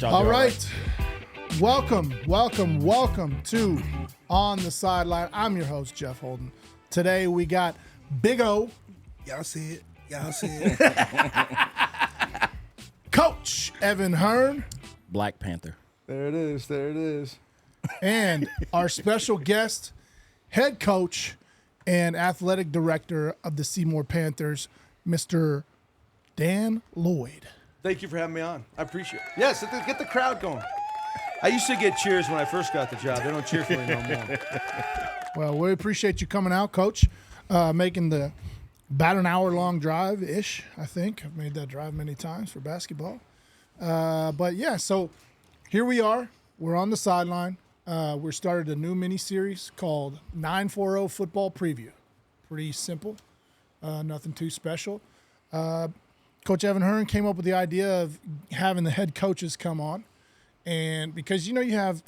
All right. Welcome to On The Sideline. I'm your host, Jeff Holden. Today we got Big O. Y'all see it. Coach Evan Hearn. Black Panther. There it is. And our special guest, head coach and athletic director of the Seymour Panthers, Mr. Dan Loyd. Thank you for having me on. I appreciate it. Yes, get the crowd going. I used to get cheers when I first got the job. They don't cheer for me no more. Well, we appreciate you coming out, Coach, making the about an hour-long drive-ish, I think. I've made that drive many times for basketball. But, yeah, so here we are. We're on the sideline. We started a new mini-series called 940 Football Preview. Pretty simple, nothing too special. Coach Evan Hearn came up with the idea of having the head coaches come on. And because, you have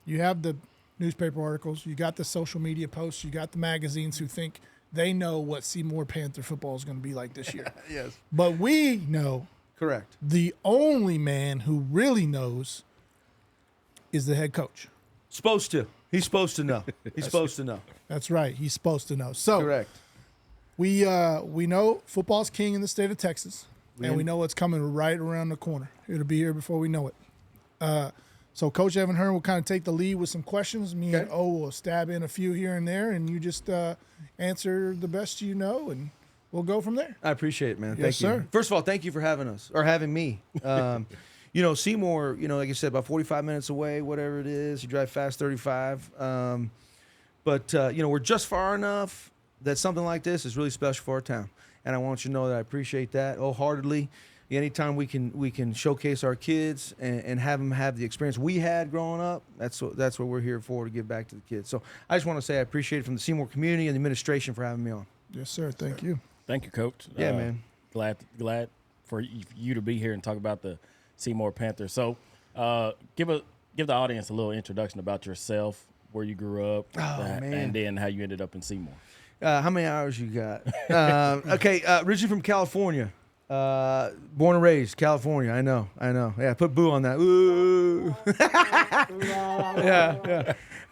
the newspaper articles, you got the social media posts, you got the magazines who think they know what Seymour Panther football is going to be like this year. Yes. But we know. Correct. The only man who really knows is the head coach. Supposed to. He's supposed to know. He's supposed to know. That's right. He's supposed to know. So correct. We know football's king in the state of Texas, and we know it's coming right around the corner. It'll be here before we know it. So Coach Evan Hearn will kind of take the lead with some questions. Me and O will stab in a few here and there, and you just answer the best you know, and we'll go from there. I appreciate it, man. Yes, thank you. sir. First of all, thank you for having us, or having me. Seymour, like I said, about 45 minutes away, whatever it is. You drive fast, 35. But we're just far enough that something like this is really special for our town. And I want you to know that I appreciate that wholeheartedly. Anytime we can showcase our kids and have them have the experience we had growing up, that's what we're here for, to give back to the kids. So I just want to say I appreciate it from the Seymour community and the administration for having me on. Yes, sir. Thank you. Thank you, Coach. Yeah, man. Glad for you to be here and talk about the Seymour Panthers. So give the audience a little introduction about yourself, where you grew up, and then how you ended up in Seymour. How many hours you got? Originally from California. Born and raised, California. I know. Yeah, put boo on that. Ooh.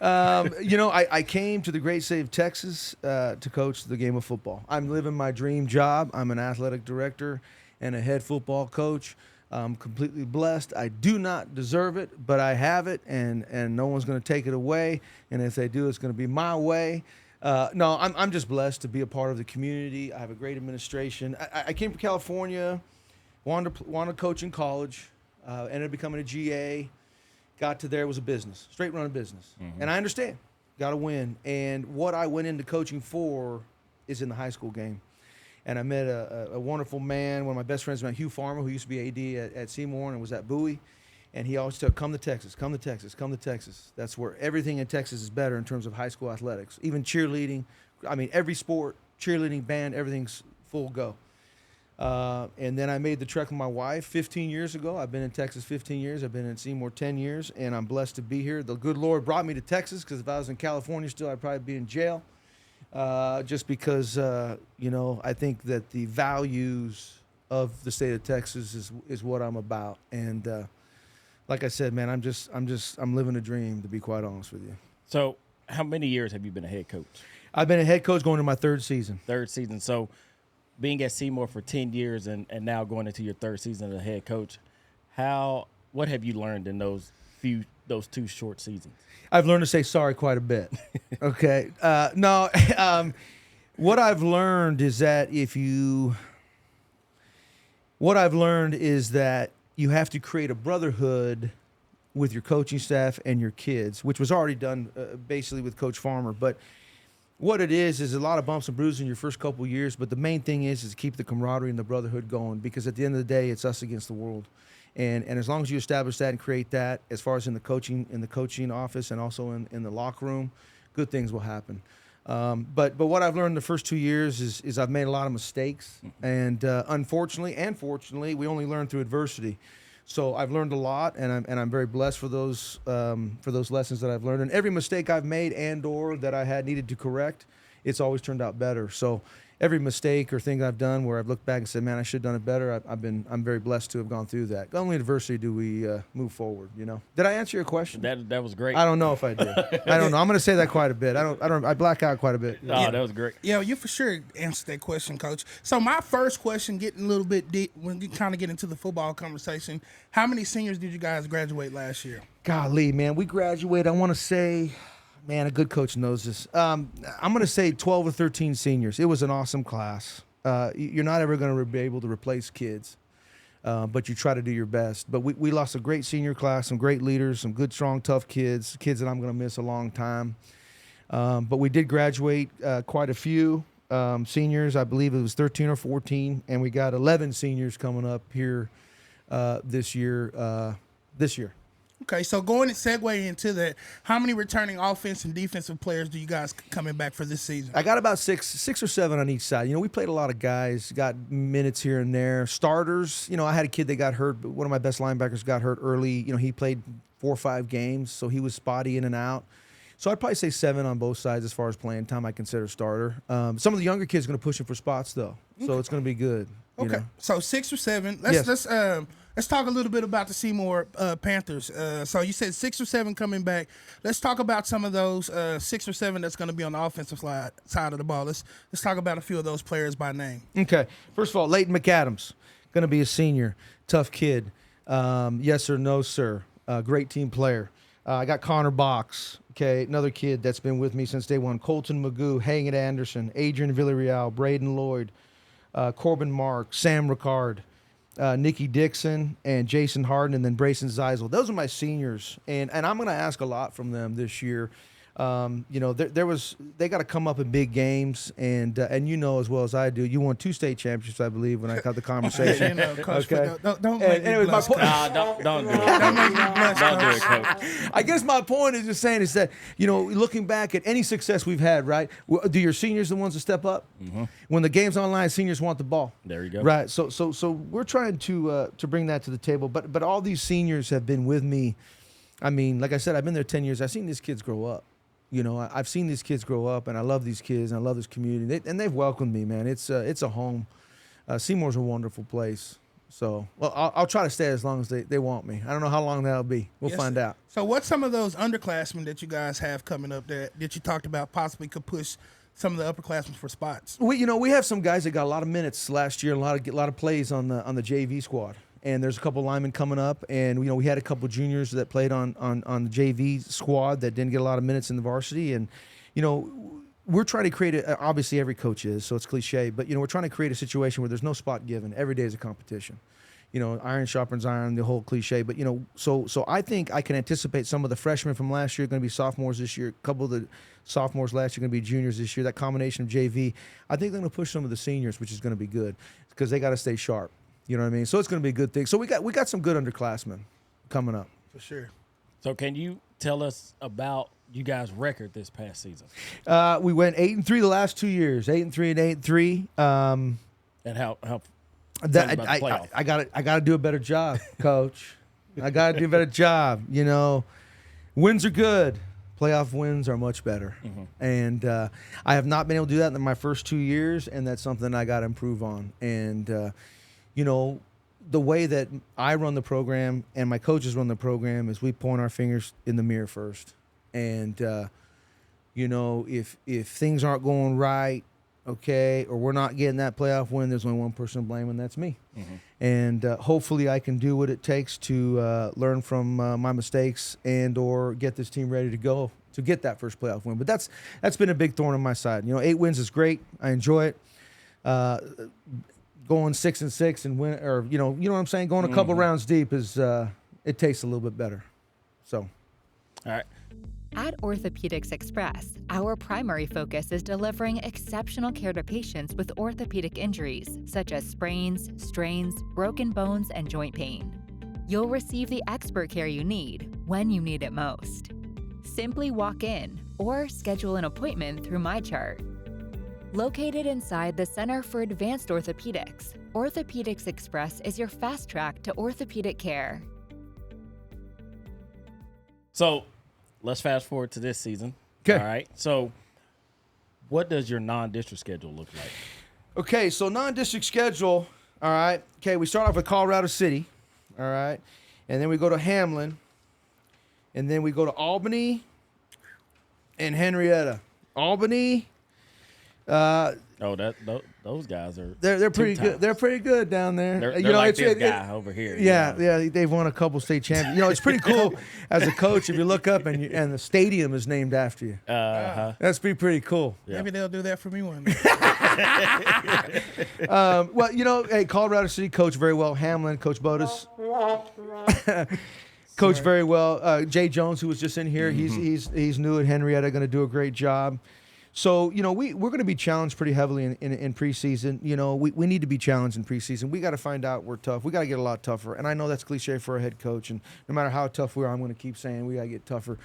yeah. I came to the great state of Texas to coach the game of football. I'm living my dream job. I'm an athletic director and a head football coach. I'm completely blessed. I do not deserve it, but I have it, and no one's going to take it away. And if they do, it's going to be my way. I'm just blessed to be a part of the community. I have a great administration. I came from California, wanted to coach in college, ended up becoming a GA. Got to there, it was a business, straight run business. Mm-hmm. And I understand, got to win. And what I went into coaching for is in the high school game. And I met a wonderful man, one of my best friends, Hugh Farmer, who used to be AD at Seymour and was at Bowie. And he always said, come to Texas. That's where everything in Texas is better in terms of high school athletics. Even cheerleading. I mean, every sport, cheerleading, band, everything's full go. And then I made the trek with my wife 15 years ago. I've been in Texas 15 years. I've been in Seymour 10 years. And I'm blessed to be here. The good Lord brought me to Texas because if I was in California still, I'd probably be in jail. Just because, I think that the values of the state of Texas is what I'm about. And like I said, man, I'm living a dream, to be quite honest with you. So how many years have you been a head coach? I've been a head coach going to my third season. So being at Seymour for 10 years and now going into your third season as a head coach, what have you learned in those 2 short seasons? I've learned to say sorry quite a bit. Okay. What I've learned is that you have to create a brotherhood with your coaching staff and your kids, which was already done basically with Coach Farmer. But what it is a lot of bumps and bruises in your first couple of years. But the main thing is to keep the camaraderie and the brotherhood going, because at the end of the day, it's us against the world. And as long as you establish that and create that, as far as in the coaching office and also in the locker room, good things will happen. But what I've learned in the first 2 years is I've made a lot of mistakes, and unfortunately and fortunately, we only learn through adversity. So I've learned a lot, and I'm very blessed for those lessons that I've learned. And every mistake I've made and/or that I had needed to correct it's always turned out better. So every mistake or thing I've done where I've looked back and said, man, I should have done it better, I'm very blessed to have gone through that. Only adversity do we move forward, you know. Did I answer your question? That was great. I don't know if I did. I don't know. I'm going to say that quite a bit. I black out quite a bit. Oh, that was great. Yeah, you for sure answered that question, Coach. So my first question, getting a little bit deep, when you kind of get into the football conversation, how many seniors did you guys graduate last year? Golly, man, we graduated, I want to say, man, a good coach knows this. I'm going to say 12 or 13 seniors. It was an awesome class. You're not ever going to be able to replace kids, but you try to do your best. But we lost a great senior class, some great leaders, some good, strong, tough kids that I'm going to miss a long time. But we did graduate quite a few seniors. I believe it was 13 or 14, and we got 11 seniors coming up here this year. Okay, so going to segue into that, how many returning offense and defensive players do you guys coming back for this season? I got about six or seven on each side. You know, we played a lot of guys, got minutes here and there. Starters, you know, I had a kid that got hurt, but one of my best linebackers got hurt early. You know, he played 4 or 5 games, so he was spotty in and out. So I'd probably say 7 on both sides as far as playing time. I consider starter. Some of the younger kids are going to push him for spots, though, so it's going to be good. Okay, you know? So 6 or 7. Let's talk a little bit about the Seymour Panthers. So you said 6 or 7 coming back. Let's talk about some of those 6 or 7 that's going to be on the offensive side of the ball. Let's talk about a few of those players by name. Okay. First of all, Leighton McAdams, going to be a senior, tough kid. Yes or no, sir. Great team player. I got Connor Box, okay, another kid that's been with me since day one. Colton Magoo, Hagan Anderson, Adrian Villarreal, Braden Lloyd, Corbin Mark, Sam Ricard, Nikki Dixon, and Jason Harden, and then Brayson Zeisel. Those are my seniors, and I'm going to ask a lot from them this year. You know, they got to come up in big games, and you know as well as I do, you won 2 state championships, I believe, when I got the conversation. You know, Coach, okay. Don't make me blush, Coach. Don't do it. Don't make me blush, Don't do it, Coach. Coach. I guess my point is just saying is that, you know, looking back at any success we've had, right? Do your seniors the ones that step up? Mm-hmm. When the game's online, seniors want the ball. There you go. Right. So we're trying to bring that to the table. But all these seniors have been with me. I mean, like I said, I've been there 10 years. I've seen these kids grow up. You know, I've seen these kids grow up, and I love these kids, and I love this community. And they've welcomed me, man. It's a home. Seymour's a wonderful place. So, well, I'll try to stay as long as they want me. I don't know how long that'll be. We'll find out. So what's some of those underclassmen that you guys have coming up that you talked about possibly could push some of the upperclassmen for spots? We have some guys that got a lot of minutes last year, a lot of plays on the JV squad. And there's a couple linemen coming up, and we had a couple juniors that played on the JV squad that didn't get a lot of minutes in the varsity. And we're trying to create obviously every coach is, so it's cliche, but we're trying to create a situation where there's no spot given. Every day is a competition. Iron sharpens iron, the whole cliche. But so I think I can anticipate some of the freshmen from last year are going to be sophomores this year. A couple of the sophomores last year are going to be juniors this year. That combination of JV, I think they're going to push some of the seniors, which is going to be good because they got to stay sharp. You know what I mean? So it's going to be a good thing. So we got some good underclassmen coming up. For sure. So can you tell us about you guys' record this past season? We went 8-3 the last 2 years. 8-3 and 8-3. And how that about the playoff? I got to do a better job, Coach. I got to do a better job. Wins are good. Playoff wins are much better. Mm-hmm. And I have not been able to do that in my first 2 years, and that's something I got to improve on. And the way that I run the program and my coaches run the program is we point our fingers in the mirror first. And, if things aren't going right, okay, or we're not getting that playoff win, there's only one person to blame, and that's me. Mm-hmm. And hopefully I can do what it takes to learn from my mistakes and or get this team ready to go to get that first playoff win. But that's been a big thorn on my side. 8 wins is great. I enjoy it. Going 6-6 and win, or you know what I'm saying. Going a couple rounds deep is it tastes a little bit better. So, all right. At Orthopedics Express, our primary focus is delivering exceptional care to patients with orthopedic injuries such as sprains, strains, broken bones, and joint pain. You'll receive the expert care you need when you need it most. Simply walk in or schedule an appointment through MyChart. Located inside the Center for Advanced Orthopedics, Orthopedics Express is your fast track to orthopedic care. So let's fast forward to this season. Okay. All right. So What does your non-district schedule look like? Okay, so non-district schedule, all right. Okay, we start off with Colorado City, all right. And then we go to Hamlin. And then we go to Albany and Henrietta. Albany, those guys are they're pretty good. They're pretty good down there. They're like this guy over here. Yeah, they've won a couple state champions. It's pretty cool as a coach if you look up and the stadium is named after you. That's pretty cool. Yeah. Maybe they'll do that for me one day. Well, hey, Colorado City coach very well. Hamlin, Coach Botus. Coach very well. Jay Jones, who was just in here, he's new at Henrietta, going to do a great job. So, we're going to be challenged pretty heavily in preseason. We need to be challenged in preseason. We got to find out we're tough. We got to get a lot tougher. And I know that's cliche for a head coach. And no matter how tough we are, I'm going to keep saying we got to get tougher.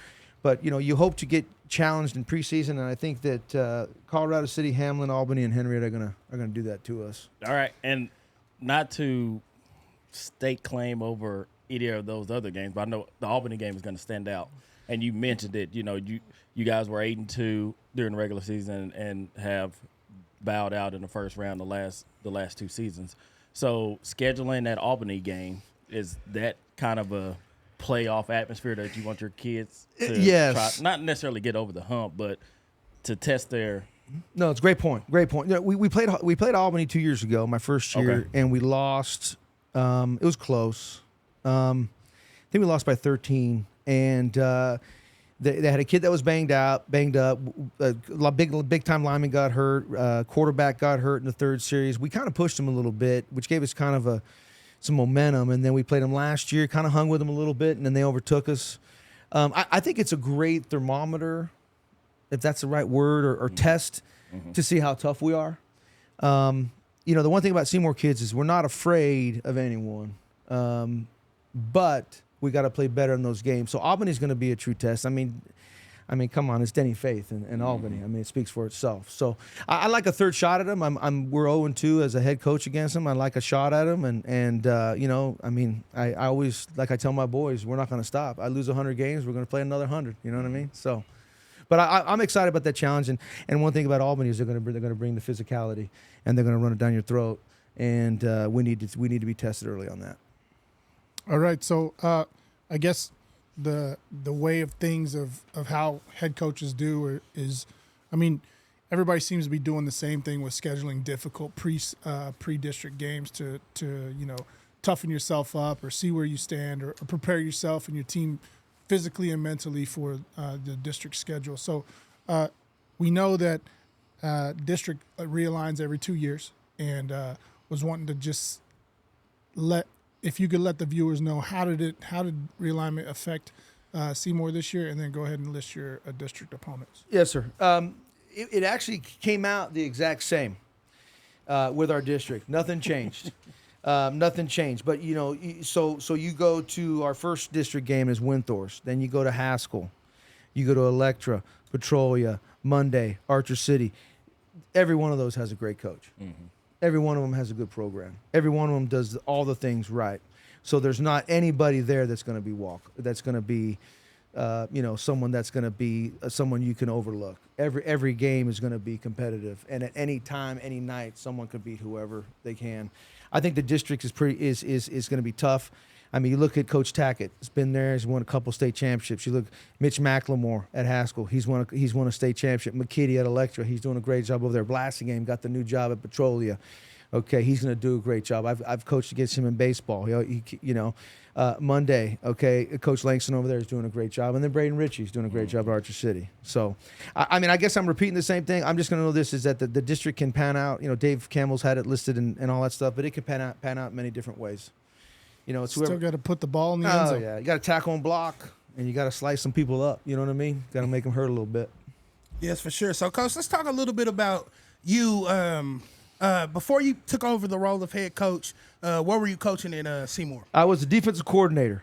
But, you hope to get challenged in preseason. And I think that Colorado City, Hamlin, Albany, and Henrietta are going to do that to us. All right. And not to stake claim over either of those other games, but I know the Albany game is going to stand out. And you mentioned it. You guys were 8-2 during the regular season and have bowed out in the first round the last 2 seasons. So scheduling that Albany game, is that kind of a playoff atmosphere that you want your kids to try, not necessarily get over the hump, but to test their? No, it's a great point. Great point. We played Albany 2 years ago, my first year, and we lost. It was close. I think we lost by 13, and they had a kid that was banged up. A big time lineman got hurt. Quarterback got hurt in the third series. We kind of pushed him a little bit, which gave us kind of some momentum. And then we played them last year, kind of hung with them a little bit, and then they overtook us. I think it's a great thermometer, if that's the right word, or test to see how tough we are. The one thing about Seymour kids is we're not afraid of anyone. But we got to play better in those games. So Albany's going to be a true test. I mean, come on, it's Denny Faith in Albany. I mean, it speaks for itself. So I like a third shot at him. We're 0-2 as a head coach against him. I like a shot at him, and I always, like I tell my boys, we're not going to stop. I lose 100 games, we're going to play another 100. You know what I mean? So, but I'm excited about that challenge. And one thing about Albany is they're going to bring the physicality, and they're going to run it down your throat. And we need to be tested early on that. All right, so I guess the way of things of how head coaches do is, everybody seems to be doing the same thing with scheduling difficult pre-district games to toughen yourself up or see where you stand or prepare yourself and your team physically and mentally for the district schedule. So we know that district realigns every 2 years, and was wanting to just if you could let the viewers know how did realignment affect Seymour this year, and then go ahead and list your district opponents. Yes, sir. It actually came out the exact same with our district. Nothing changed. Nothing changed. But so you go to our first district game is Winthorst. Then you go to Haskell. You go to Electra, Petrolia, Monday, Archer City. Every one of those has a great coach. Mm-hmm. Every one of them has a good program. Every one of them does all the things right. So there's not anybody there that's going to be someone that's going to be someone you can overlook. Every game is going to be competitive, and at any time, any night, someone could beat whoever they can. I think the district is going to be tough. I mean, you look at Coach Tackett. He's been there. He's won a couple state championships. You look Mitch McLemore at Haskell. He's won a state championship. McKitty at Electra. He's doing a great job over there. Blasingame got the new job at Petrolia. Okay, he's going to do a great job. I've coached against him in baseball. Monday. Okay, Coach Langston over there is doing a great job, and then Braden Ritchie's doing a great job at Archer City. So, I guess I'm repeating the same thing. I'm just going to know this is that the district can pan out. Dave Campbell's had it listed and all that stuff, but it can pan out in many different ways. It's still got to put the ball in the end zone. Yeah, you got to tackle and block, and you got to slice some people up. You know what I mean? Got to make them hurt a little bit. Yes, for sure. So, Coach, let's talk a little bit about you. Before you took over the role of head coach, what were you coaching in Seymour? I was a defensive coordinator.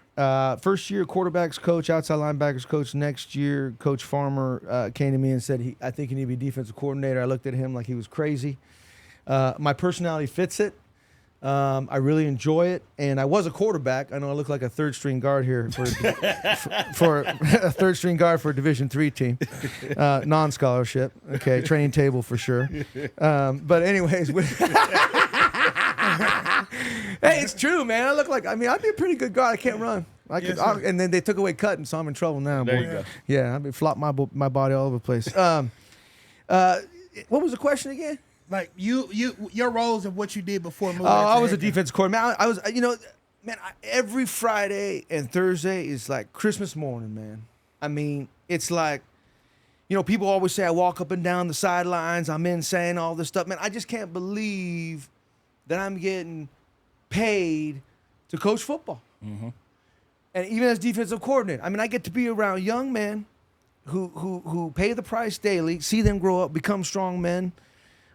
First year, quarterbacks coach, outside linebackers coach. Next year, Coach Farmer came to me and said, I think you need to be defensive coordinator. I looked at him like he was crazy. My personality fits it. I really enjoy it, and I was a quarterback. I know I look like a third string guard here for a third string guard for a Division III team, non-scholarship. Okay, training table for sure. But anyways, hey, it's true, man. I look like I'd be a pretty good guard. I can't run. And then they took away cutting, so I'm in trouble now. There boy. you go. Yeah, I've been flop my body all over the place. What was the question again? Like your roles of what you did before moving. I was a defense coordinator. I was, every Friday and Thursday is like Christmas morning, man. I mean, it's like, people always say I walk up and down the sidelines. I'm insane, all this stuff, man. I just can't believe that I'm getting paid to coach football. Mm-hmm. And even as defensive coordinator, I get to be around young men who pay the price daily, see them grow up, become strong men.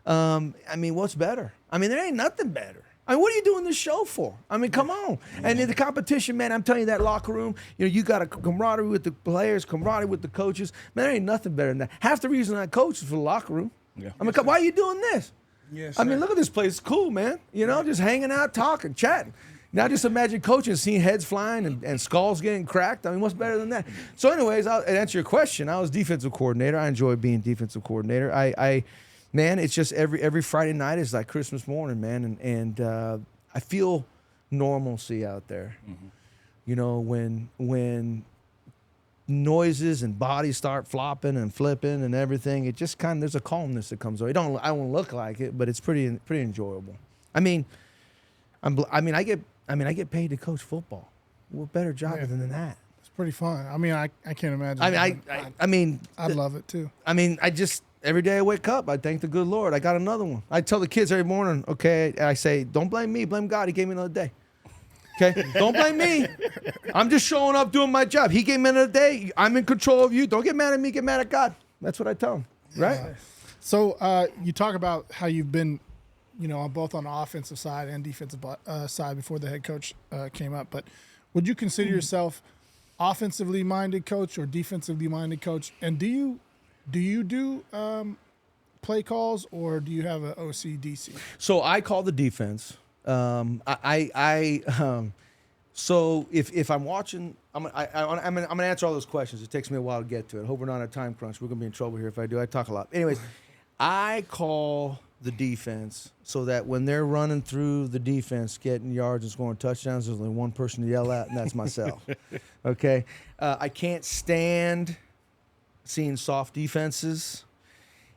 What's better? There ain't nothing better. What are you doing this show for? Come on. And in the competition, man, I'm telling you, that locker room, you got a camaraderie with the players, camaraderie with the coaches. Man, there ain't nothing better than that. Half the reason I coach is for the locker room. Yeah. Why are you doing this? Yes, look at this place. It's cool, man. Just hanging out, talking, chatting. Now just imagine coaching, seeing heads flying and skulls getting cracked. What's better than that? So anyways, I'll answer your question. I was defensive coordinator. I enjoy being defensive coordinator. Man, it's just every Friday night is like Christmas morning, man, and I feel normalcy out there. Mm-hmm. When noises and bodies start flopping and flipping and everything, it just there's a calmness that comes over. I won't look like it, but it's pretty enjoyable. I get paid to coach football. What better job than that? It's pretty fun. I can't imagine. I'd love it too. Every day I wake up, I thank the good Lord. I got another one. I tell the kids every morning, okay, I say, don't blame me, blame God. He gave me another day. Okay? Don't blame me. I'm just showing up doing my job. He gave me another day. I'm in control of you. Don't get mad at me, get mad at God. That's what I tell him, right? So you talk about how you've been, both on the offensive side and defensive side before the head coach came up. But would you consider yourself offensively minded coach or defensively minded coach? And do you do play calls, or do you have an OCDC? So I call the defense. So if I'm watching, I'm gonna answer all those questions. It takes me a while to get to it. Hope we're not on a time crunch. We're gonna be in trouble here if I do. I talk a lot. Anyways, I call the defense so that when they're running through the defense, getting yards and scoring touchdowns, there's only one person to yell at, and that's myself. Okay, I can't stand seeing soft defenses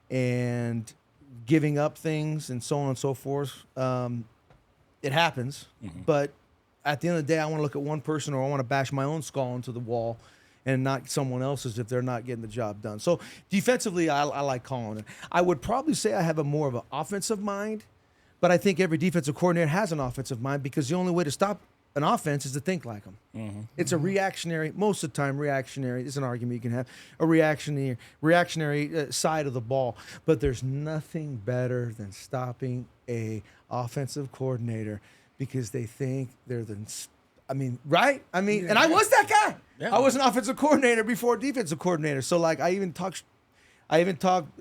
and giving up things and so on and so forth. It happens, but at the end of the day, I want to look at one person, or I want to bash my own skull into the wall and not someone else's if they're not getting the job done. So defensively, I like calling it. I would probably say I have more of an offensive mind, but I think every defensive coordinator has an offensive mind, because the only way to stop an offense is to think like them. Mm-hmm. It's a reactionary, most of the time reactionary, it's an argument you can have, a reactionary side of the ball. But there's nothing better than stopping a offensive coordinator because they think they're right? And I was that guy. Yeah. I was an offensive coordinator before defensive coordinator. So I even talk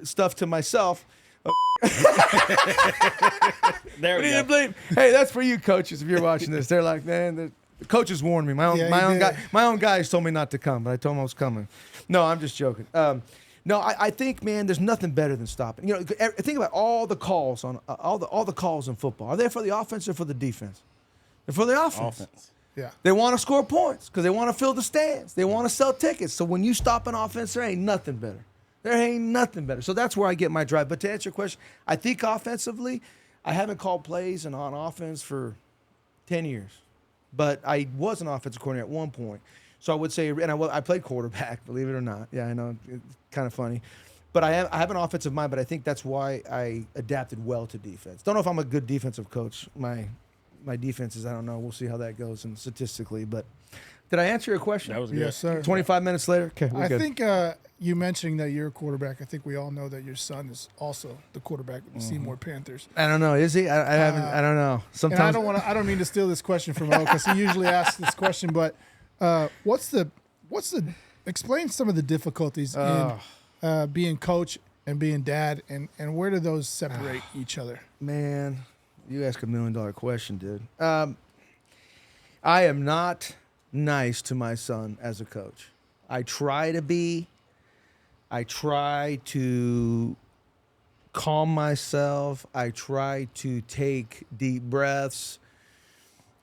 stuff to myself. There we go. Hey, that's for you coaches if you're watching this. They're like, man, the coaches warned me. My own guys told me not to come, but I told them I was coming. No, I'm just joking. I think, man, there's nothing better than stopping. Think about all the calls on all the calls in football. Are they for the offense or for the defense? They're for the offense. Yeah. They want to score points because they want to fill the stands. They want to sell tickets. So when you stop an offense, there ain't nothing better. There ain't nothing better. So that's where I get my drive. But to answer your question, I think offensively, I haven't called plays on offense for 10 years. But I was an offensive coordinator at one point. So I would say, and I played quarterback, believe it or not. Yeah, I know, it's kind of funny. But I have an offensive mind, but I think that's why I adapted well to defense. Don't know if I'm a good defensive coach. My defenses, I don't know. We'll see how that goes and statistically. But did I answer your question? That was good. Yes, sir. 25 minutes later? Okay, we're good. I think you mentioning that you're a quarterback, I think we all know that your son is also the quarterback of the Seymour Panthers. I don't know. Is he? I don't know. Sometimes I don't mean to steal this question from O, because he usually asks this question, but explain some of the difficulties in being coach and being dad, and where do those separate each other? Man, You ask $1 million question, dude. I am not nice to my son as a coach. I try to be. I try to calm myself. I try to take deep breaths.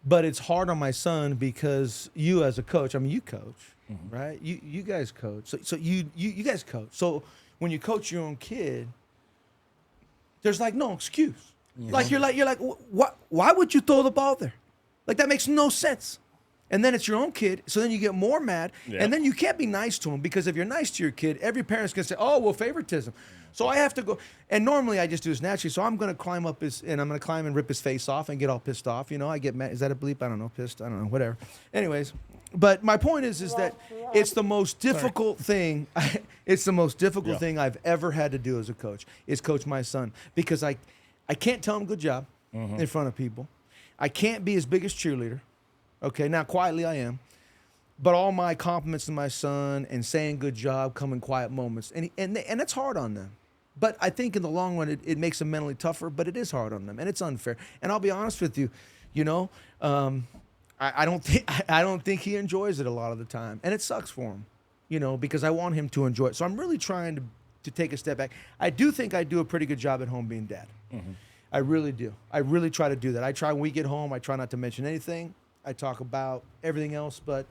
But it's hard on my son because you as a coach, I mean, you coach, right? You guys coach. So you guys coach. So when you coach your own kid, there's like no excuse. Yeah. Like you're like, what? Why would you throw the ball there? Like that makes no sense. And then it's your own kid, so then you get more mad, and then you can't be nice to him because if you're nice to your kid, every parent's gonna say, "Oh, well, favoritism." So I have to go, and normally I just do this naturally. So I'm gonna climb up I'm gonna climb and rip his face off and get all pissed off. You know, I get mad. Is that a bleep? I don't know. Pissed? I don't know. Whatever. Anyways, but my point is that it's the most difficult thing. It's the most difficult thing I've ever had to do as a coach is coach my son because I can't tell him good job in front of people. I can't be his biggest cheerleader. Okay, now quietly I am, but all my compliments to my son and saying good job come in quiet moments, and it's hard on them. But I think in the long run it makes them mentally tougher, but it is hard on them, and it's unfair. And I'll be honest with you, I don't think he enjoys it a lot of the time, and it sucks for him, because I want him to enjoy it. So I'm really trying to take a step back. I do think I do a pretty good job at home being dad. I really do. I really try to do that. I try when we get home. I try not to mention anything. I talk about everything else but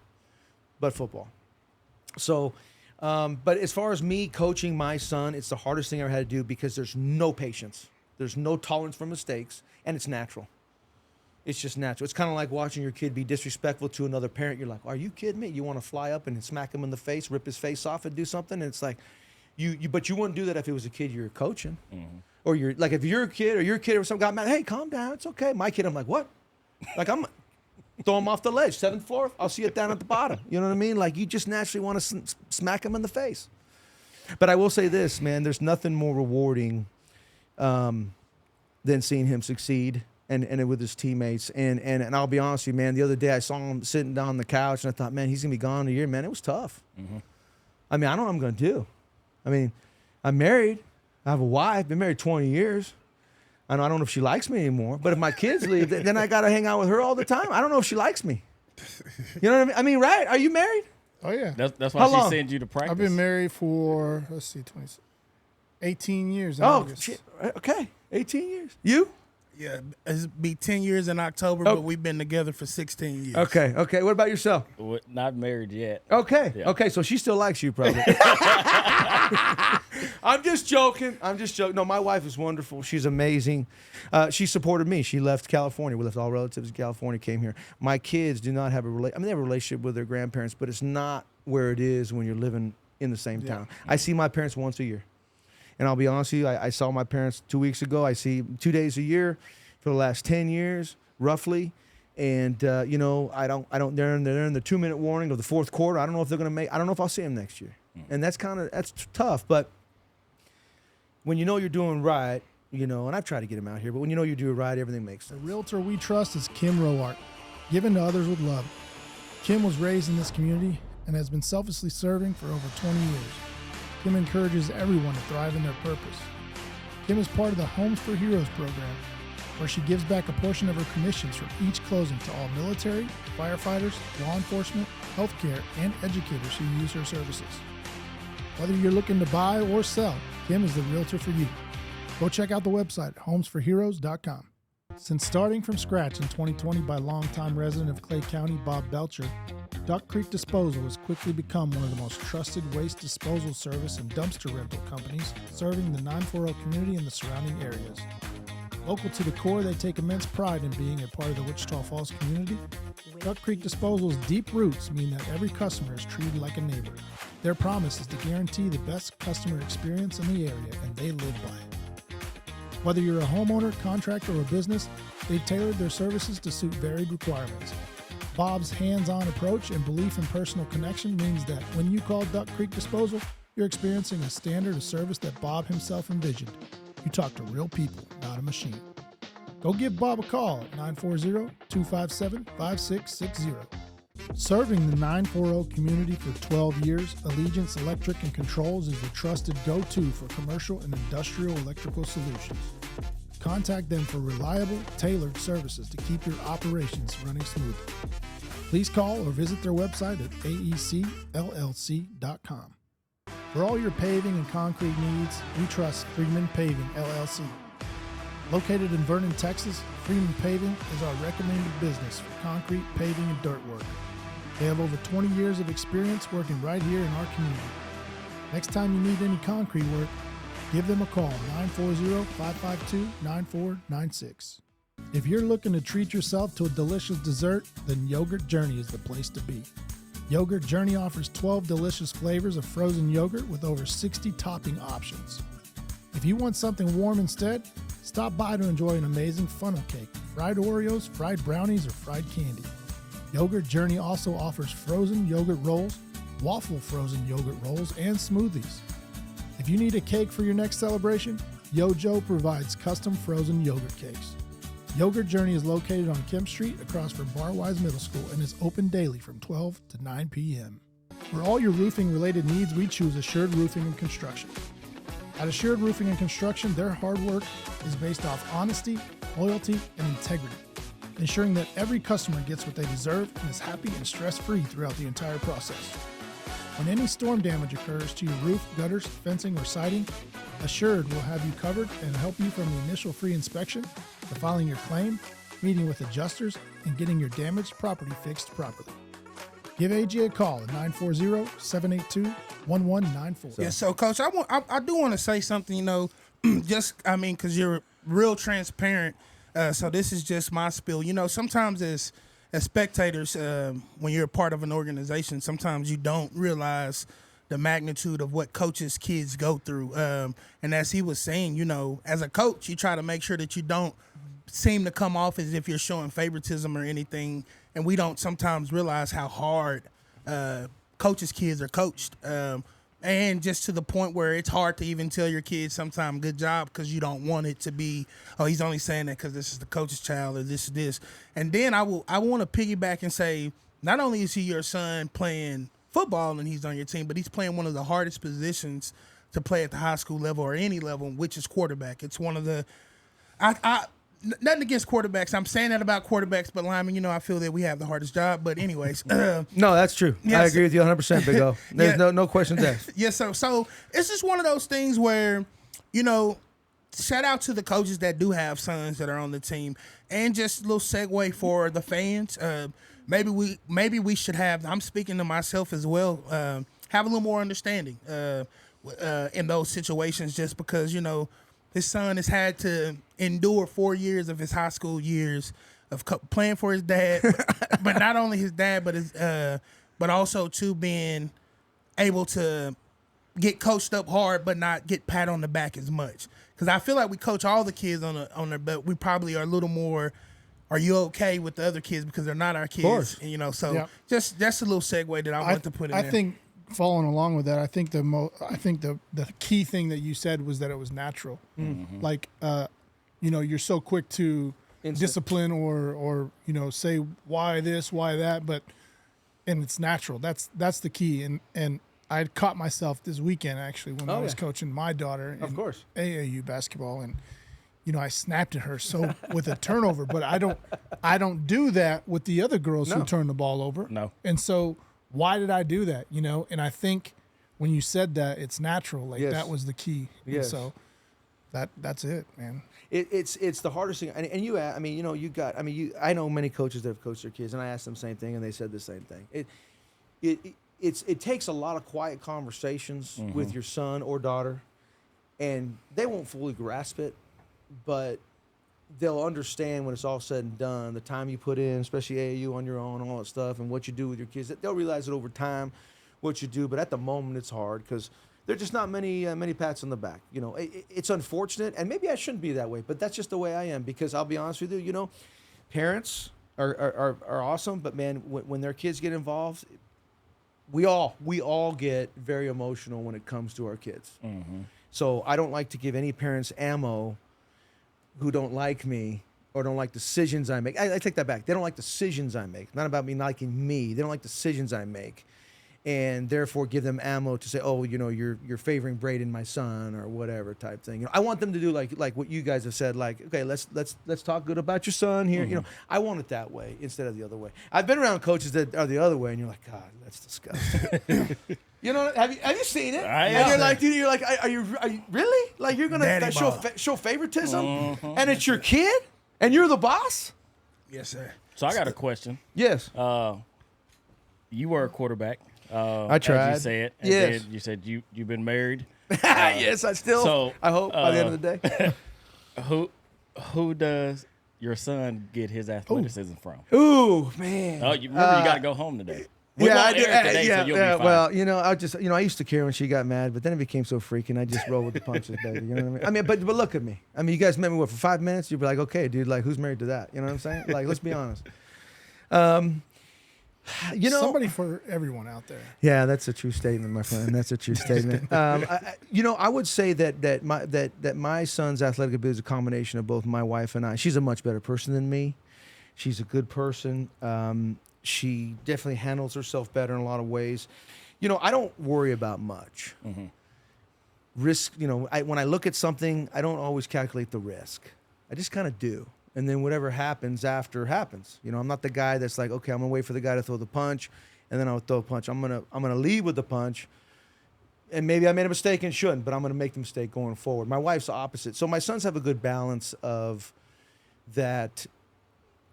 football. So, but as far as me coaching my son, it's the hardest thing I ever had to do because there's no patience. There's no tolerance for mistakes, and it's natural. It's just natural. It's kind of like watching your kid be disrespectful to another parent. You're like, are you kidding me? You want to fly up and smack him in the face, rip his face off and do something? And it's like, but you wouldn't do that if it was a kid you're coaching. Or you're like, if you're a kid or some guy mad, hey, calm down. It's okay. My kid, I'm like, what? Like, I'm... Throw him off the ledge, 7th floor. I'll see it down at the bottom. You know what I mean? Like you just naturally want to smack him in the face. But I will say this, man. There's nothing more rewarding than seeing him succeed and with his teammates. And I'll be honest with you, man. The other day I saw him sitting down on the couch, and I thought, man, he's gonna be gone in a year. Man, it was tough. I mean, I don't know what I'm gonna do. I mean, I'm married. I have a wife. Been married 20 years. I don't know if she likes me anymore, but if my kids leave, then I got to hang out with her all the time. I don't know if she likes me. You know what I mean? I mean, right? Are you married? Oh, yeah. That's why she sends you to practice. I've been married for, 18 years. Shit. Okay. 18 years. You? Yeah, it'll be 10 years in October, but we've been together for 16 years. Okay. What about yourself? Not married yet. Okay. Yeah. Okay, so she still likes you, probably. I'm just joking. No, my wife is wonderful. She's amazing. She supported me. She left California. We left all relatives in California, came here. My kids do not have they have a relationship with their grandparents, but it's not where it is when you're living in the same town. I see my parents once a year. And I'll be honest with you, I saw my parents 2 weeks ago. I see 2 days a year for the last 10 years, roughly. And, they're in the 2-minute warning of the fourth quarter. I don't know if they're going to I don't know if I'll see them next year. And that's tough. But when you know you're doing right, and I've tried to get him out here, but when you know you're doing right, everything makes sense. The realtor we trust is Kim Rowart, given to others with love. Kim was raised in this community and has been selflessly serving for over 20 years. Kim encourages everyone to thrive in their purpose. Kim is part of the Homes for Heroes program, where she gives back a portion of her commissions from each closing to all military, firefighters, law enforcement, healthcare, and educators who use her services. Whether you're looking to buy or sell, Kim is the realtor for you. Go check out the website, homesforheroes.com. Since starting from scratch in 2020 by longtime resident of Clay County, Bob Belcher, Duck Creek Disposal has quickly become one of the most trusted waste disposal service and dumpster rental companies serving the 940 community and the surrounding areas. Local to the core, they take immense pride in being a part of the Wichita Falls community. Duck Creek Disposal's deep roots mean that every customer is treated like a neighbor. Their promise is to guarantee the best customer experience in the area, and they live by it. Whether you're a homeowner, contractor, or business, they've tailored their services to suit varied requirements. Bob's hands-on approach and belief in personal connection means that when you call Duck Creek Disposal, you're experiencing a standard of service that Bob himself envisioned. You talk to real people, not a machine. Go give Bob a call at 940-257-5660. Serving the 940 community for 12 years, Allegiance Electric and Controls is the trusted go-to for commercial and industrial electrical solutions. contact them for reliable, tailored services to keep your operations running smoothly. Please call or visit their website at aecllc.com. For all your paving and concrete needs, we trust Freeman Paving, LLC. Located in Vernon, Texas, Freeman Paving is our recommended business for concrete, paving, and dirt work. They have over 20 years of experience working right here in our community. Next time you need any concrete work, give them a call, 940-552-9496. If you're looking to treat yourself to a delicious dessert, then Yogurt Journey is the place to be. Yogurt Journey offers 12 delicious flavors of frozen yogurt with over 60 topping options. If you want something warm instead, stop by to enjoy an amazing funnel cake, fried Oreos, fried brownies, or fried candy. Yogurt Journey also offers frozen yogurt rolls, waffle frozen yogurt rolls, and smoothies. If you need a cake for your next celebration, Yojo provides custom frozen yogurt cakes. Yogurt Journey is located on Kemp Street across from Barwise Middle School and is open daily from 12 to 9 p.m. For all your roofing related needs, we choose Assured Roofing and Construction. At Assured Roofing and Construction, their hard work is based off honesty, loyalty, and integrity, ensuring that every customer gets what they deserve and is happy and stress-free throughout the entire process. When any storm damage occurs to your roof, gutters, fencing, or siding, Assured will have you covered and help you from the initial free inspection to filing your claim, meeting with adjusters, and getting your damaged property fixed properly. Give AG a call at 940-782-1194. Yeah, so Coach, I do want to say something, because you're real transparent. So this is just my spiel. Sometimes as spectators, when you're a part of an organization, sometimes you don't realize the magnitude of what coaches' kids go through. And as he was saying, as a coach, you try to make sure that you don't seem to come off as if you're showing favoritism or anything. And we don't sometimes realize how hard coaches' kids are coached. And just to the point where it's hard to even tell your kids sometimes good job because you don't want it to be, oh, he's only saying that because this is the coach's child or this is this. And then I want to piggyback and say, not only is he your son playing football and he's on your team, but he's playing one of the hardest positions to play at the high school level or any level, which is quarterback. It's one of the nothing against quarterbacks. I'm saying that about quarterbacks, but linemen, I feel that we have the hardest job. But anyways. No, that's true. Yes. I agree with you 100%, Big O. There's no questions asked. Yes, sir. So it's just one of those things where, shout out to the coaches that do have sons that are on the team. And just a little segue for the fans. Maybe we should have, I'm speaking to myself as well, have a little more understanding in those situations just because, his son has had to endure 4 years of his high school years of playing for his dad, but not only his dad, but also to being able to get coached up hard, but not get pat on the back as much. Because I feel like we coach all the kids on their belt. We probably are a little more. Are you okay with the other kids because they're not our kids? Of course. Just that's a little segue that I want to put in there. I think following along with that, I think the key thing that you said was that it was natural. Mm-hmm. Like, you're so quick to discipline or say why this, why that, and it's natural. That's the key. And I caught myself this weekend actually when I was coaching my daughter in AAU basketball, and I snapped at her with a turnover, but I don't do that with the other girls who turn the ball over. No. And so why did I do that? And I think when you said that, it's natural. Like that was the key. Yes. And so that's it, man. It's the hardest thing. And I know many coaches that have coached their kids, and I asked them the same thing, and they said the same thing. It takes a lot of quiet conversations with your son or daughter, and they won't fully grasp it, but they'll understand when it's all said and done, the time you put in, especially AAU on your own, all that stuff, and what you do with your kids. They'll realize it over time, what you do, but at the moment it's hard because there are just not many pats on the back. It's unfortunate, and maybe I shouldn't be that way, but that's just the way I am because I'll be honest with you, parents are awesome, but man, when their kids get involved, we all get very emotional when it comes to our kids. Mm-hmm. So I don't like to give any parents ammo who don't like me or don't like decisions I make. I take that back. They don't like decisions I make. Not about me liking me. They don't like decisions I make. and therefore give them ammo to say, oh, you're favoring Braden, my son, or whatever type thing. I want them to do like what you guys have said, like, okay, let's talk good about your son here. Mm-hmm. I want it that way instead of the other way. I've been around coaches that are the other way, and you're like, God, that's disgusting. Have you seen it? And you're like, dude, are you really? Like, you're gonna show favoritism, and it's your kid, and you're the boss? Yes, sir. So I got a question. Yes. You were a quarterback. I tried. As you said. And yes. then you said you've been married. Yes, I still. So, I hope by the end of the day. Who does your son get his athleticism from? Ooh, man. Oh, you got to go home today. I do. Well, I used to care when she got mad, but then it became so freaking. I just roll with the punches, baby. You know what I mean? But look at me. I mean, you guys met me for 5 minutes. You'd be like, okay, dude, like, who's married to that? You know what I'm saying? Like, let's be honest. Somebody for everyone out there. Yeah, that's a true statement, my friend. That's a true statement. I would say that my son's athletic ability is a combination of both my wife and I. She's a much better person than me. She's a good person. She definitely handles herself better in a lot of ways. I don't worry about much. Mm-hmm. Risk, when I look at something, I don't always calculate the risk. I just kind of do. And then whatever happens after happens. I'm not the guy that's like, okay, I'm gonna wait for the guy to throw the punch, and then I'll throw a punch. I'm gonna lead with the punch, and maybe I made a mistake and shouldn't, but I'm gonna make the mistake going forward. My wife's the opposite. So my sons have a good balance of that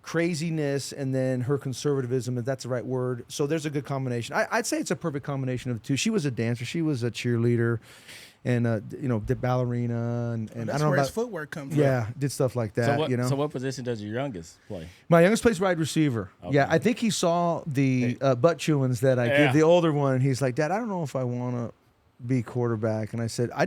craziness and then her conservatism, if that's the right word. So there's a good combination. I'd say it's a perfect combination of the two. She was a dancer, she was a cheerleader, and the ballerina, and I don't know where about his footwork comes from. Yeah, did stuff like that. So what position does your youngest play? My youngest plays wide receiver. Okay. Yeah, I think he saw the butt chewings that I give the older one, and he's like, Dad, I don't know if I want to be quarterback. And I said, I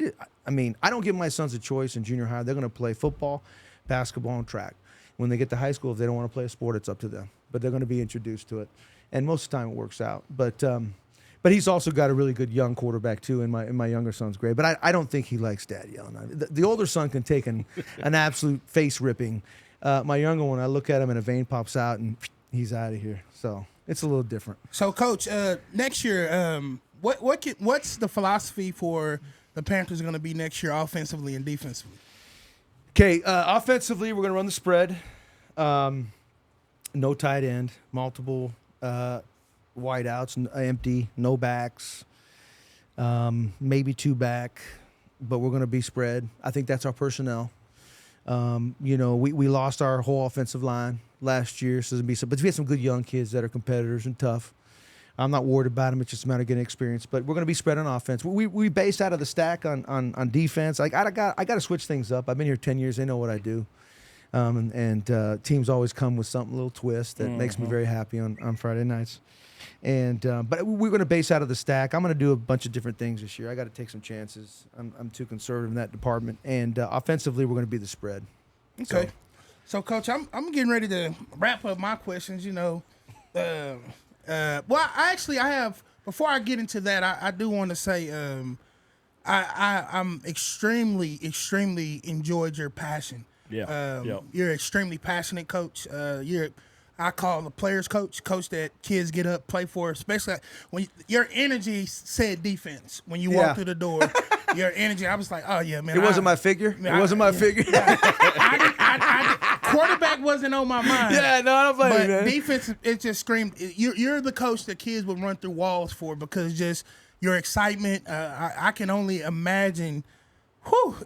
don't give my sons a choice in junior high. They're going to play football, basketball, and track. When they get to high school, if they don't want to play a sport, it's up to them. But they're going to be introduced to it, and most of the time it works out. But he's also got a really good young quarterback too, in my younger son's grade. But I don't think he likes Dad yelling at him. The older son can take an absolute face ripping. My younger one, I look at him and a vein pops out and he's out of here. So it's a little different. So, Coach, next year, what's the philosophy for the Panthers going to be next year, offensively and defensively? Okay, offensively, we're going to run the spread. No tight end, multiple wideouts, empty, no backs, maybe 2 back, but we're going to be spread. I think that's our personnel. We lost our whole offensive line last year, so but we had some good young kids that are competitors and tough. I'm not worried about them. It's just a matter of getting experience. But we're going to be spread on offense. We based out of the stack on defense. Like I got to switch things up. I've been here 10 years. They know what I do. Teams always come with something, a little twist that makes me very happy on Friday nights. But we're going to base out of the stack. I'm going to do a bunch of different things this year. I got to take some chances. I'm too conservative in that department. And offensively, we're going to be the spread. Okay. So Coach, I'm getting ready to wrap up my questions. I have. Before I get into that, I do want to say I'm extremely enjoyed your passion. Yeah. You're an extremely passionate coach. I call the players coach that kids get up, play for, especially when your energy said defense. When you walk through the door, your energy, I was like, oh, yeah, man. It wasn't my figure. It wasn't my figure. Quarterback wasn't on my mind. Yeah, no, I don't blame you, man. Defense, it just screamed. You're the coach that kids would run through walls for because just your excitement. I can only imagine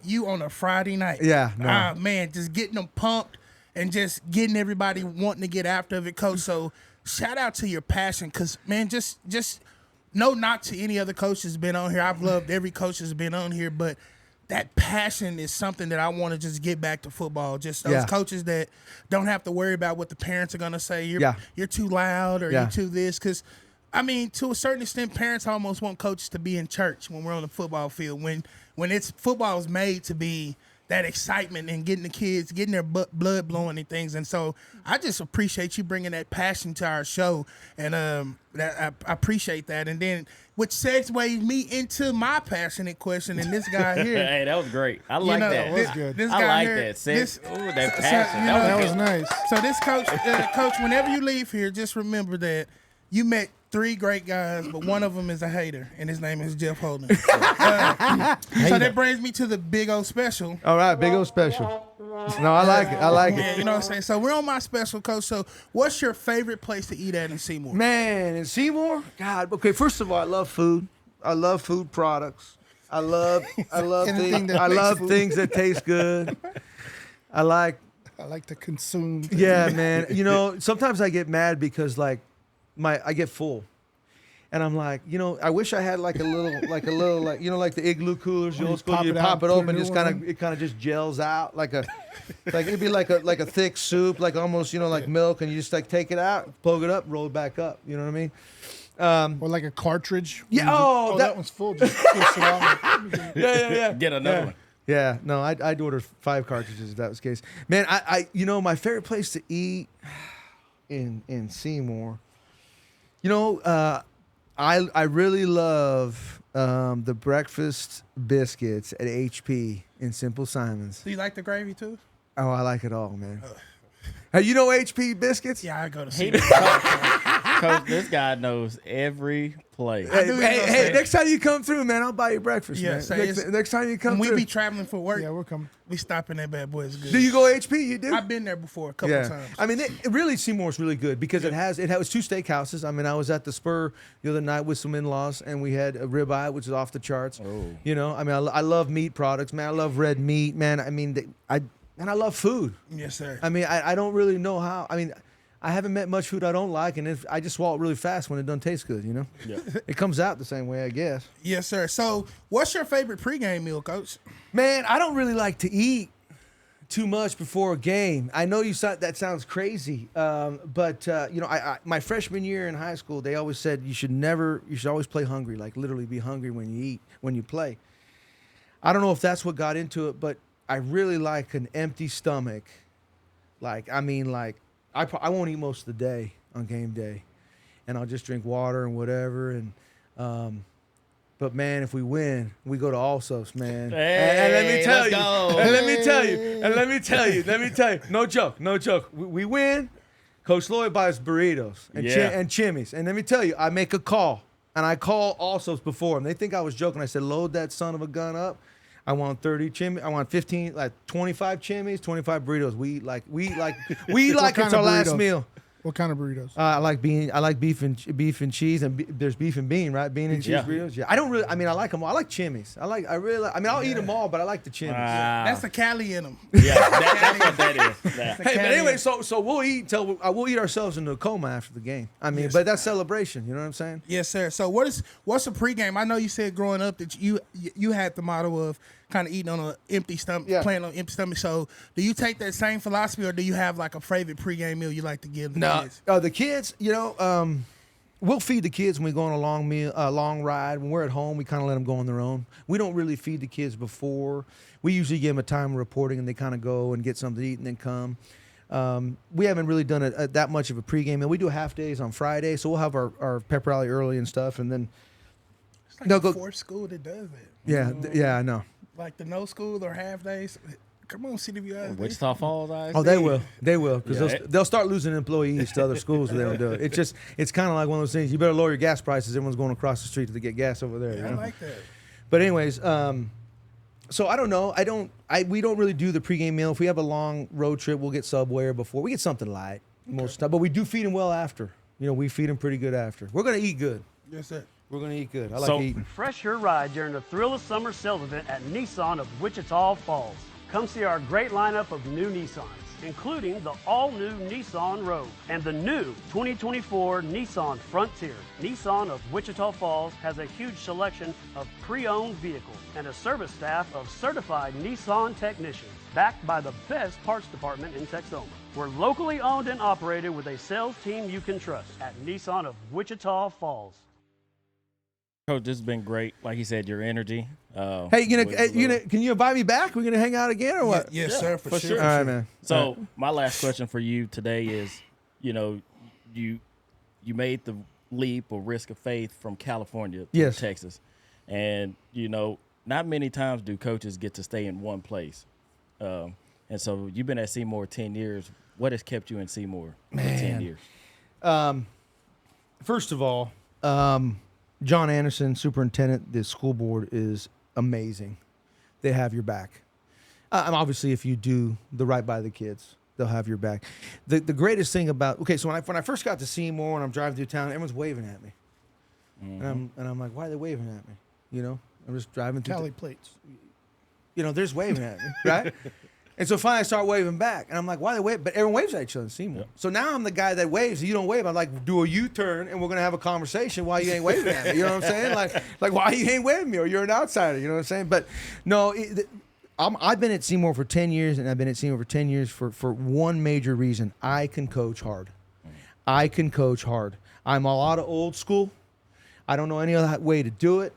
you on a Friday night. Yeah, no. Man, just getting them pumped. And just getting everybody wanting to get after it, Coach. So shout out to your passion, because, man, just no knock to any other coach that's been on here. I've loved every coach that's been on here, but that passion is something that I want to just get back to football. Just those coaches that don't have to worry about what the parents are going to say. You're too loud or you're too this. Because, I mean, to a certain extent, parents almost want coaches to be in church when we're on the football field. When football is made to be that excitement and getting the kids, getting their blood blowing and things. And so I just appreciate you bringing that passion to our show. And I appreciate that. And then, which segues me into my passionate question. And this guy here. Hey, that was great. I like that. That was good. This I guy like here, that. That passion. That was nice. So this coach, whenever you leave here, just remember that you met three great guys, but one of them is a hater, and his name is Jeff Holden. So that brings me to the Big O special. All right, Big O special. No, I like it. I like Yeah, it. you know what I'm saying? So we're on my special, Coach. So what's your favorite place to eat at in Seymour? Man, in Seymour? God, okay, first of all, I love food. I love food products. I love things that taste good. I like to consume things. Yeah, man. You know, sometimes I get mad because like I get full. And I'm like, you know, I wish I had like a little like you know, like the igloo coolers, the old school, you pop it open, just kind of just gels out like it'd be like a thick soup, like almost, you know, like milk, and you just like take it out, poke it up, roll it back up. You know what I mean? Or like a cartridge. Yeah. That one's full. Just twist it off. Yeah. Get another one. Yeah, no, I'd order 5 cartridges if that was the case. Man, I you know, my favorite place to eat in Seymour, you know, I really love the breakfast biscuits at HP in Simple Simons. Do you like the gravy too? Oh, I like it all, man. Hey, you know HP biscuits? Yeah, I go to He Seymour. Coach, this guy knows every place. Hey, next time you come through, man, I'll buy you breakfast, Yeah, man. say Next time you come When through. we be traveling for work, Yeah, we're coming. we stop in that bad boy. It's good. Do you go HP? You do? I've been there before a couple of times. I mean, really, Seymour's really good because it has 2 steakhouses. I mean, I was at the Spur the other night with some in-laws, and we had a ribeye, which is off the charts. Oh. You know, I mean, I love meat products, man. I love red meat, man. I mean, I love food. Yes, sir. I mean, I don't really know how. I mean, I haven't met much food I don't like, and I just swallow it really fast when it doesn't taste good. You know, Yeah. it comes out the same way, I guess. Yes, sir. So, what's your favorite pregame meal, Coach? Man, I don't really like to eat too much before a game. I know that sounds crazy, but you know, my freshman year in high school, they always said you should always play hungry, like literally be hungry when you play. I don't know if that's what got into it, but I really like an empty stomach. Like, I mean, like I won't eat most of the day on game day, and I'll just drink water and whatever. And but man, if we win, we go to Alsos, man. Hey, and let me tell let's you, go. and let me tell you, no joke. We win. Coach Loyd buys burritos and chimneys, and let me tell you, I make a call, and I call Alsos before them. They think I was joking. I said, load that son of a gun up. I want 30 chimneys. I want 15, like 25 chimneys, 25 burritos. We eat like it's our last meal. What kind of burritos? I like beef and cheese, and there's beef and bean, right? Bean and cheese burritos. Yeah, I don't really. I mean, I like them all. I like chimneys. I'll eat them all, but I like the chimneys. That's the Cali in them. Yeah, that's what that is. Yeah. Hey, but anyway, so we'll eat we'll eat ourselves into a coma after the game. I mean, but that's celebration. You know what I'm saying? Yes, sir. So, what's a pregame? I know you said growing up that you had the motto of kind of eating on an empty stomach, playing on an empty stomach. So, do you take that same philosophy, or do you have like a favorite pregame meal you like to give the kids? The kids, you know, we'll feed the kids when we go on a long ride. When we're at home, we kind of let them go on their own. We don't really feed the kids before. We usually give them a time of reporting, and they kind of go and get something to eat and then come. We haven't really done that much of a pregame meal. We do half days on Friday, so we'll have our pep rally early and stuff, and then It's like the fourth school that does it. Yeah, I know. Like the no school or half days. Come on, CWI. Wichita Falls, ISD. Oh, they will, because they'll start losing employees to other schools if they don't do it. It's kind of like one of those things. You better lower your gas prices. Everyone's going across the street to get gas over there. Yeah, you know? I like that. But anyways, so I don't know. We don't really do the pregame meal. If we have a long road trip, we'll get Subway or before. We get something light most of the time, but we do feed them well after. You know, we feed them pretty good after. We're gonna eat good. Yes, sir. We're gonna eat good. I like eating. Refresh your ride during the Thrill of Summer sales event at Nissan of Wichita Falls. Come see our great lineup of new Nissans, including the all-new Nissan Rogue and the new 2024 Nissan Frontier. Nissan of Wichita Falls has a huge selection of pre-owned vehicles and a service staff of certified Nissan technicians, backed by the best parts department in Texoma. We're locally owned and operated with a sales team you can trust at Nissan of Wichita Falls. Coach, this has been great. Like he said, your energy. Hey, can you invite me back? We're gonna hang out again or what? Yes, sir, for sure. All right, man. So my last question for you today is, you know, you made the leap or risk of faith from California to Texas, and you know, not many times do coaches get to stay in one place. And so you've been at Seymour 10 years. What has kept you in Seymour for 10 years? First of all, John Anderson, superintendent, the school board is amazing. They have your back. And obviously, if you do the right by the kids, they'll have your back. The greatest thing about, okay, so when I first got to Seymour and I'm driving through town, everyone's waving at me. And I'm like, why are they waving at me? You know, I'm just driving through. Tally plates. You know, they're just waving at me, right? And so finally I start waving back. And I'm like, why are they waving? But everyone waves at each other in Seymour. Yeah. So now I'm the guy that waves. You don't wave. I'm like, do a U-turn and we're going to have a conversation while you ain't waving at me. You know what I'm saying? Like why you ain't waving me, or you're an outsider. You know what I'm saying? But no, I've been at Seymour for 10 years, and I've been at Seymour for 10 years for one major reason. I can coach hard. I can coach hard. I'm a lot of old school. I don't know any other way to do it.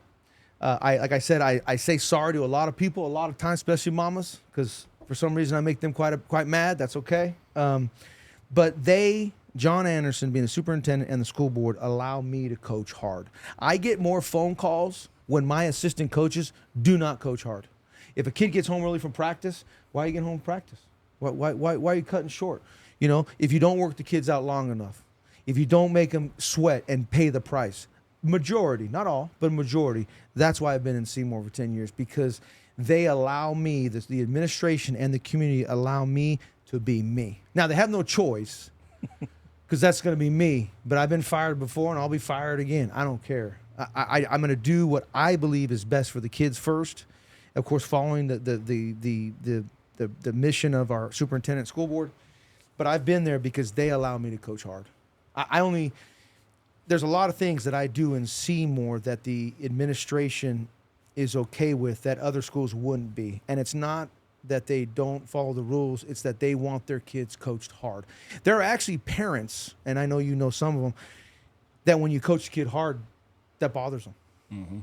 Like I said, I say sorry to a lot of people, a lot of times, especially mamas, because for some reason I make them quite mad. That's okay. But John Anderson, being the superintendent and the school board, allow me to coach hard. I get more phone calls when my assistant coaches do not coach hard. If a kid gets home early from practice, why are you getting home from practice? Why are you cutting short? You know, if you don't work the kids out long enough, if you don't make them sweat and pay the price, majority, not all, but majority, that's why I've been in Seymour for 10 years, because they allow me, the administration and the community allow me to be me. Now, they have no choice, because that's going to be me, but I've been fired before and I'll be fired again. I don't care. I'm going to do what I believe is best for the kids first, of course, following the mission of our superintendent school board. But I've been there because they allow me to coach hard. There's a lot of things that I do in Seymour that the administration is okay with that other schools wouldn't be. And it's not that they don't follow the rules, it's that they want their kids coached hard. There are actually parents, and I know you know some of them, that when you coach a kid hard, that bothers them. Mm-hmm.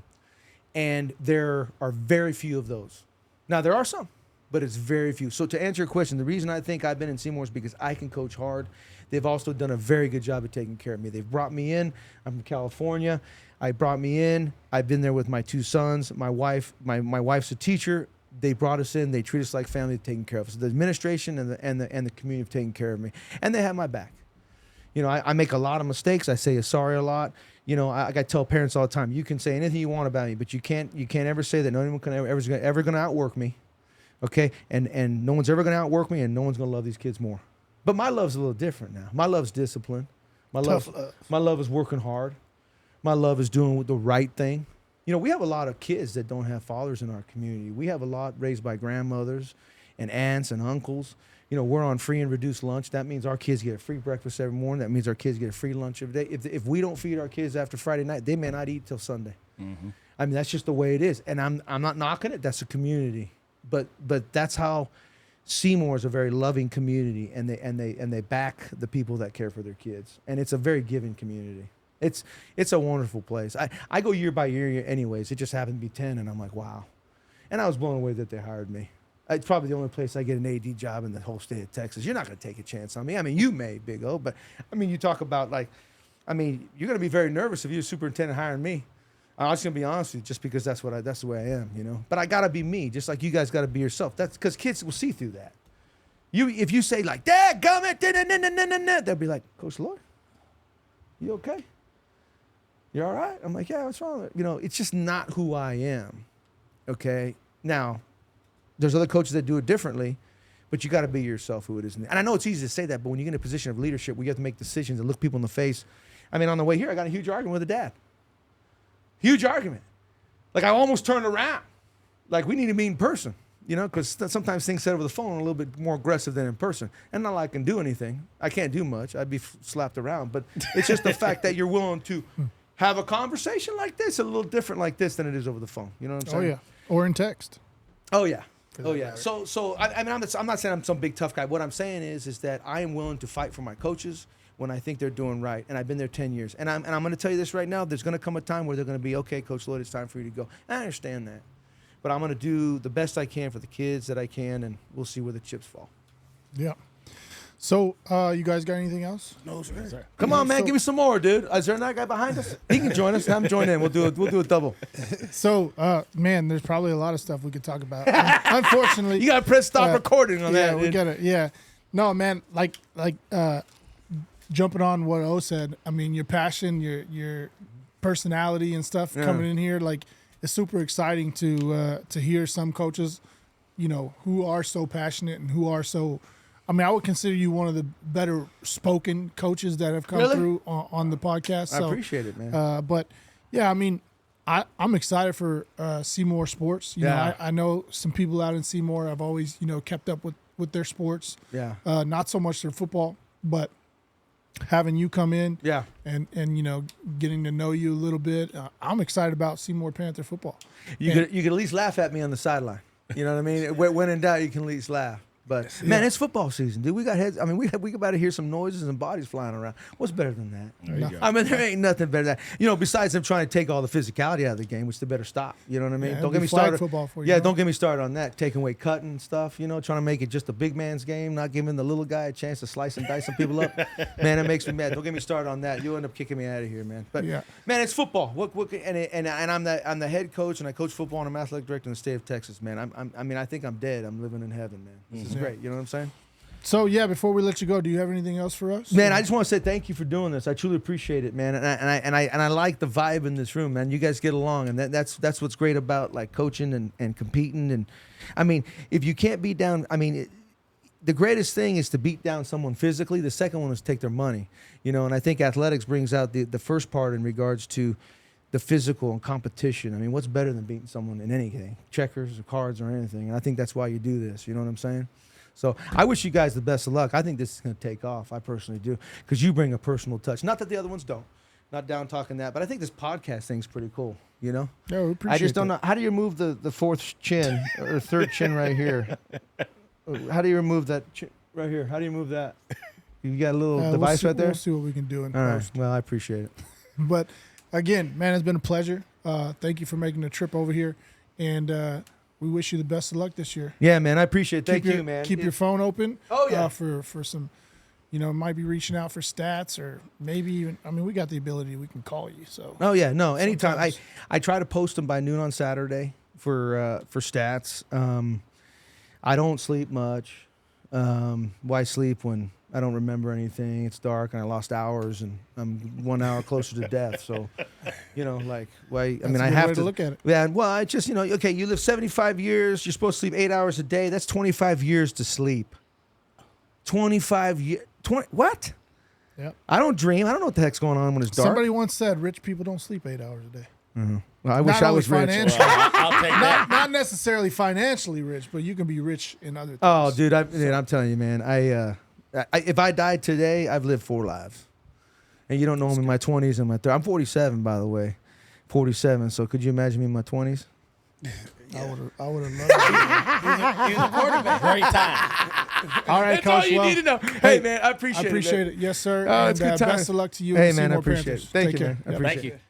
And there are very few of those. Now, there are some, but it's very few. So to answer your question, the reason I think I've been in Seymour is because I can coach hard. They've also done a very good job of taking care of me. They've brought me in. I'm from California. I brought me in. I've been there with my two sons. My wife's a teacher. They brought us in. They treat us like family, taking care of us. The administration and the community have taken care of me, and they have my back. You know, I make a lot of mistakes. I say sorry a lot. You know, I tell parents all the time, you can say anything you want about me, but you can't ever say that no one can ever going to outwork me, okay? And no one's ever going to outwork me, and no one's going to love these kids more. But my love's a little different now. My love's discipline. My love is working hard. My love is doing the right thing. You know, we have a lot of kids that don't have fathers in our community. We have a lot raised by grandmothers and aunts and uncles. You know, we're on free and reduced lunch. That means our kids get a free breakfast every morning. That means our kids get a free lunch every day. If we don't feed our kids after Friday night, they may not eat till Sunday. Mm-hmm. I mean, that's just the way it is. And I'm not knocking it. That's a community. But that's how Seymour is a very loving community, and they back the people that care for their kids. And it's a very giving community. It's a wonderful place. I go year by year anyways. It just happened to be 10, and I'm like, wow. And I was blown away that they hired me. It's probably the only place I get an AD job in the whole state of Texas. You're not going to take a chance on me. I mean, you may, Big O, but I mean, you talk about you're going to be very nervous if you're a superintendent hiring me. I'm just going to be honest with you, just because that's the way I am, you know. But I got to be me, just like you guys got to be yourself. That's because kids will see through that. If you say like, Dad, gummit, they'll be like, Coach Loyd, you okay? You all right? I'm like, yeah, what's wrong with it? You know, it's just not who I am. Okay. Now, there's other coaches that do it differently, but you got to be yourself who it is. And I know it's easy to say that, but when you get in a position of leadership where you have to make decisions and look people in the face. I mean, on the way here, I got a huge argument with a dad. Huge argument. Like, I almost turned around. Like, we need to meet in person, you know, because sometimes things said over the phone are a little bit more aggressive than in person. And not like I can do anything. I can't do much. I'd be slapped around. But it's just the fact that you're willing to have a conversation like this, a little different like this than it is over the phone. You know what I'm saying? Oh, yeah. Or in text. Oh, yeah. Oh, yeah. So I mean, I'm not saying I'm some big tough guy. What I'm saying is that I am willing to fight for my coaches when I think they're doing right. And I've been there 10 years. And I'm going to tell you this right now. There's going to come a time where they're going to be, okay, Coach Loyd, it's time for you to go. And I understand that. But I'm going to do the best I can for the kids that I can, and we'll see where the chips fall. Yeah. So, you guys got anything else? No, sir. Come on, man. Give me some more, dude. Is there another guy behind us? He can join us. Have him join in. We'll do a double. So, man, there's probably a lot of stuff we could talk about. Unfortunately. You got to press stop recording on that. Yeah, we got it. Yeah. No, man, like jumping on what O said, I mean, your passion, your personality and stuff coming in here. Like, it's super exciting to hear some coaches, who are so passionate and who are so. I mean, I would consider you one of the better spoken coaches that have come through on the podcast. So, I appreciate it, man. But yeah, I mean, I'm excited for Seymour sports. You know, I know some people out in Seymour. I've always kept up with their sports. Yeah. Not so much their football, but having you come in. Yeah. And getting to know you a little bit. I'm excited about Seymour Panther football. You could at least laugh at me on the sideline. You know what I mean? When in doubt, you can at least laugh. But man, it's football season, dude. We got heads. I mean, we about to hear some noises and bodies flying around. What's better than that? There you go. I mean, there ain't nothing better than that. Besides them trying to take all the physicality out of the game, which they better stop. You know what I mean? Yeah, don't get me flag started. Football for you, yeah, don't get me started on that. Taking away cutting stuff. Trying to make it just a big man's game, not giving the little guy a chance to slice and dice some people up. Man, it makes me mad. Don't get me started on that. You'll end up kicking me out of here, man. But man, it's football. And I'm the head coach, and I coach football, and I'm athletic director in the state of Texas, man. I think I'm dead. I'm living in heaven, man. This is great. You know what I'm saying? So yeah, before we let you go, do you have anything else for us? Man, I just want to say thank you for doing this. I truly appreciate it, man. And I like the vibe in this room, man. You guys get along, and that's what's great about like coaching and competing. And I mean, if you can't beat down, the greatest thing is to beat down someone physically. The second one is to take their money. And I think athletics brings out the first part in regards to the physical and competition. I mean, what's better than beating someone in anything, checkers or cards or anything? And I think that's why you do this. You know what I'm saying? So I wish you guys the best of luck. I think this is going to take off. I personally do, because you bring a personal touch. Not that the other ones don't. Not down talking that, but I think this podcast thing's pretty cool. Yeah, we appreciate I just don't know. How do you remove the fourth chin or third chin right here? How do you remove that chin right here? How do you move that? You got a little device right there? We'll see what we can do in All post. right. Well, I appreciate it. But again, man, it's been a pleasure. Thank you for making the trip over here, and we wish you the best of luck this year. Yeah, man, I appreciate it. Thank you, man. Keep your phone open. Oh, yeah. For some, might be reaching out for stats, or maybe even, we got the ability, we can call you. So. Oh yeah, no, anytime. Sometimes. I try to post them by noon on Saturday for stats. I don't sleep much. Why sleep when I don't remember anything? It's dark and I lost hours and I'm 1 hour closer to death. So, why? That's I a good have way to look at it. Yeah, well, I just, okay, you live 75 years. You're supposed to sleep 8 hours a day. That's 25 years to sleep. 25 years. What? Yep. I don't dream. I don't know what the heck's going on when it's dark. Somebody once said rich people don't sleep 8 hours a day. Mm-hmm. Well, I wish Not I only was rich. financially. I'll take that. Not necessarily financially rich, but you can be rich in other things. Oh, dude, I'm telling you, man. If I died today, I've lived 4 lives. And you don't know me in my 20s and my 30s. I'm 47, by the way. 47. So could you imagine me in my 20s? I would have loved it. He's a quarterback. Great time. All right, That's Coach. all you need to know. Hey, man, I appreciate it. I appreciate it. Yes, sir. Oh, and it's good time. best of luck to you. Hey, and man, I Seymour appreciate Panthers. it. Thank Take you, care. man. I Yep. appreciate Thank it. you.